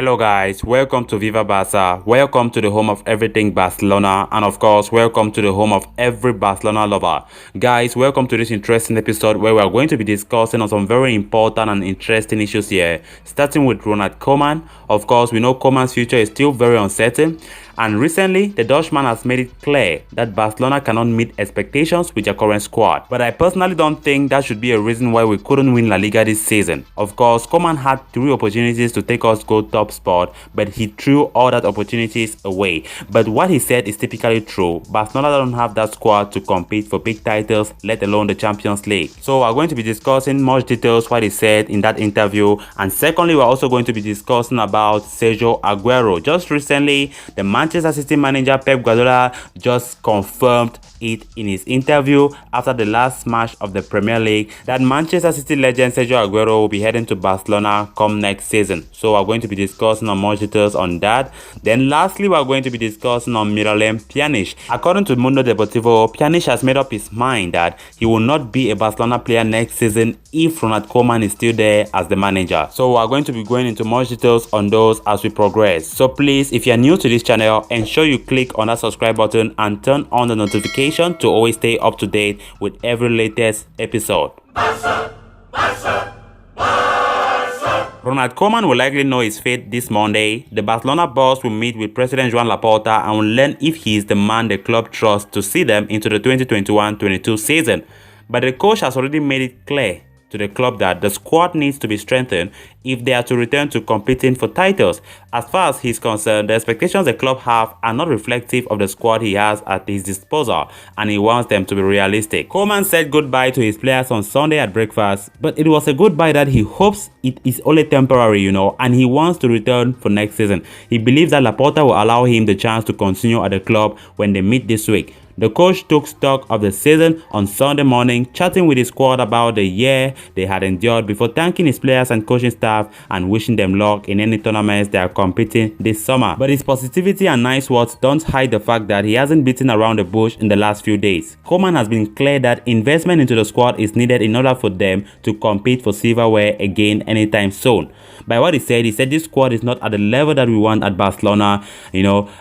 Hello guys, welcome to Viva Barca, welcome to the home of everything Barcelona, and of course welcome to the home of every Barcelona lover. Guys, welcome to this interesting episode where we are going to be discussing on some very important and interesting issues here, starting with Ronald Koeman. Of course, we know Koeman's future is still very uncertain, and recently the Dutchman has made it clear that Barcelona cannot meet expectations with their current squad. But I personally don't think that should be a reason why we couldn't win La Liga this season. Of course, Koeman had 3 opportunities to take us go top spot, but he threw all that opportunities away. But what he said is typically true. Barcelona don't have that squad to compete for big titles, let alone the Champions League. So we're going to be discussing much details what he said in that interview, and secondly we're also going to be discussing about Sergio Aguero. Just recently, the Manchester City manager Pep Guardiola just confirmed it in his interview after the last match of the Premier League that Manchester City legend Sergio Aguero will be heading to Barcelona come next season. So we're going to be discussing on more details on that. Then lastly, we're going to be discussing on Miralem Pjanic. According to Mundo Derportivo, Pjanic has made up his mind that he will not be a Barcelona player next season if Ronald Koeman is still there as the manager. So we're going to be going into more details on those as we progress. So please, if you're new to this channel, ensure you click on that subscribe button and turn on the notification to always stay up to date with every latest episode. Barca, Barca, Barca. Ronald Koeman will likely know his fate this Monday. The Barcelona boss will meet with President Joan Laporta and will learn if he is the man the club trusts to see them into the 2021-22 season. But the coach has already made it clear to the club that the squad needs to be strengthened if they are to return to competing for titles. As far as he's concerned, the expectations the club have are not reflective of the squad he has at his disposal, and he wants them to be realistic. Koeman said goodbye to his players on Sunday at breakfast, but it was a goodbye that he hopes it is only temporary, and he wants to return for next season. He believes that Laporta will allow him the chance to continue at the club when they meet this week. The coach took stock of the season on Sunday morning, chatting with his squad about the year they had endured before thanking his players and coaching staff and wishing them luck in any tournaments they are competing this summer. But his positivity and nice words don't hide the fact that he hasn't beaten around the bush in the last few days. Koeman has been clear that investment into the squad is needed in order for them to compete for silverware again anytime soon. By what he said this squad is not at the level that we want at Barcelona.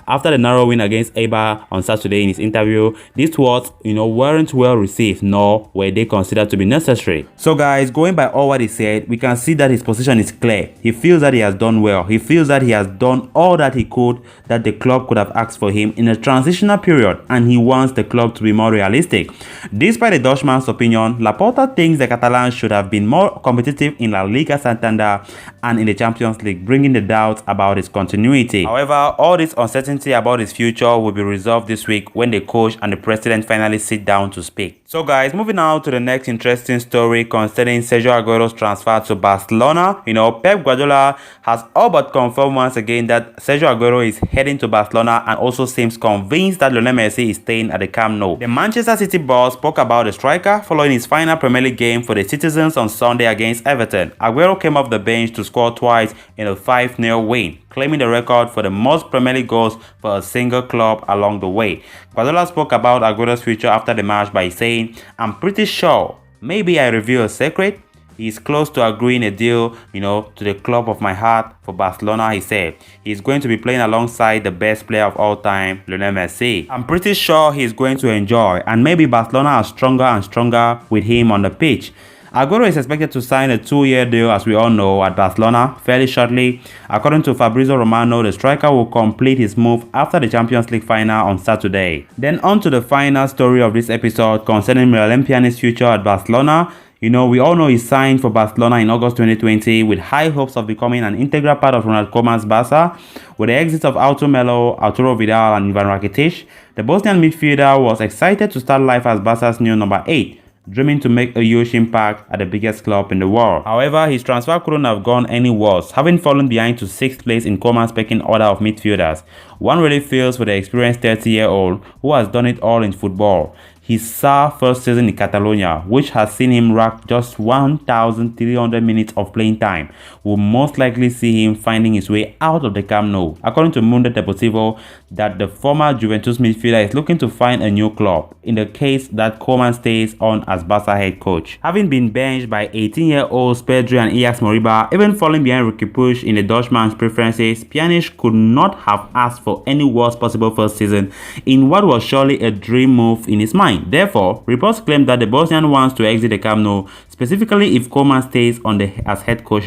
After the narrow win against Eibar on Saturday in his interview, these words, weren't well received, nor were they considered to be necessary. So guys, going by all what he said, we can see that his position is clear. He feels that he has done well. He feels that he has done all that he could, that the club could have asked for him in a transitional period, and he wants the club to be more realistic. Despite the Dutchman's opinion, Laporta thinks the Catalans should have been more competitive in La Liga Santander and in the Champions League, bringing the doubts about his continuity. However, all this uncertainty about his future will be resolved this week when the coach and the president finally sit down to speak. So guys, moving on to the next interesting story concerning Sergio Aguero's transfer to Barcelona. Pep Guardiola has all but confirmed once again that Sergio Aguero is heading to Barcelona and also seems convinced that Lionel Messi is staying at the Camp Nou. The Manchester City boss spoke about the striker following his final Premier League game for the citizens on Sunday against Everton. Aguero came off the bench to score twice in a 5-0 win, claiming the record for the most Premier League goals for a single club along the way. Guardiola spoke about Aguero's future after the match by saying, "I'm pretty sure, maybe I reveal a secret, he is close to agreeing a deal, to the club of my heart for Barcelona," he said. "He's going to be playing alongside the best player of all time, Lionel Messi. I'm pretty sure he's going to enjoy, and maybe Barcelona are stronger and stronger with him on the pitch." Aguero is expected to sign a 2-year deal, as we all know, at Barcelona fairly shortly. According to Fabrizio Romano, the striker will complete his move after the Champions League final on Saturday. Then on to the final story of this episode concerning Miralem Pjanic's future at Barcelona. We all know he signed for Barcelona in August 2020 with high hopes of becoming an integral part of Ronald Koeman's Barca. With the exit of Melo, Arturo Vidal and Ivan Rakitic, the Bosnian midfielder was excited to start life as Barca's new number 8. Dreaming to make a huge impact at the biggest club in the world. However, his transfer couldn't have gone any worse, having fallen behind to 6th place in Koeman's pecking order of midfielders. One really feels for the experienced 30-year-old who has done it all in football. his first season in Catalonia, which has seen him rack just 1,300 minutes of playing time, will most likely see him finding his way out of the Camp Nou. According to Mundo Derportivo, that the former Juventus midfielder is looking to find a new club in the case that Koeman stays on as Barca head coach. Having been benched by 18-year-olds Pedri and Ajax Moriba, even falling behind Ricky Puig in the Dutchman's preferences, Pjanic could not have asked for any worse possible first season in what was surely a dream move in his mind. Therefore, reports claim that the Bosnian wants to exit the Camp Nou, specifically if Koeman stays on as head coach,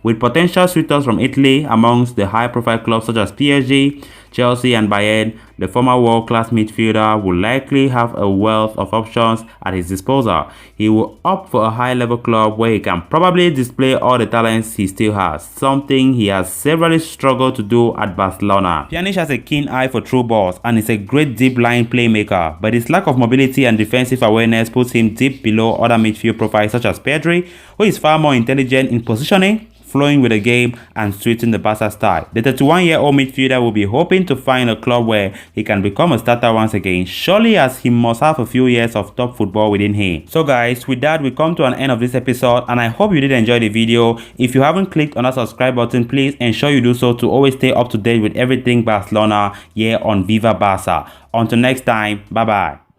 with potential suitors from Italy amongst the high-profile clubs such as PSG, Chelsea and Bayern. The former world-class midfielder will likely have a wealth of options at his disposal. He will opt for a high-level club where he can probably display all the talents he still has, something he has severely struggled to do at Barcelona. Pjanic has a keen eye for through balls and is a great deep-line playmaker, but his lack of mobility and defensive awareness puts him deep below other midfield profiles such as Pedri, who is far more intelligent in positioning, flowing with the game, and suiting the Barca style. The 31-year-old midfielder will be hoping to find a club where he can become a starter once again, surely, as he must have a few years of top football within him. So guys, with that, we come to an end of this episode, and I hope you did enjoy the video. If you haven't clicked on that subscribe button, please ensure you do so to always stay up to date with everything Barcelona here on Viva Barca. Until next time, bye bye.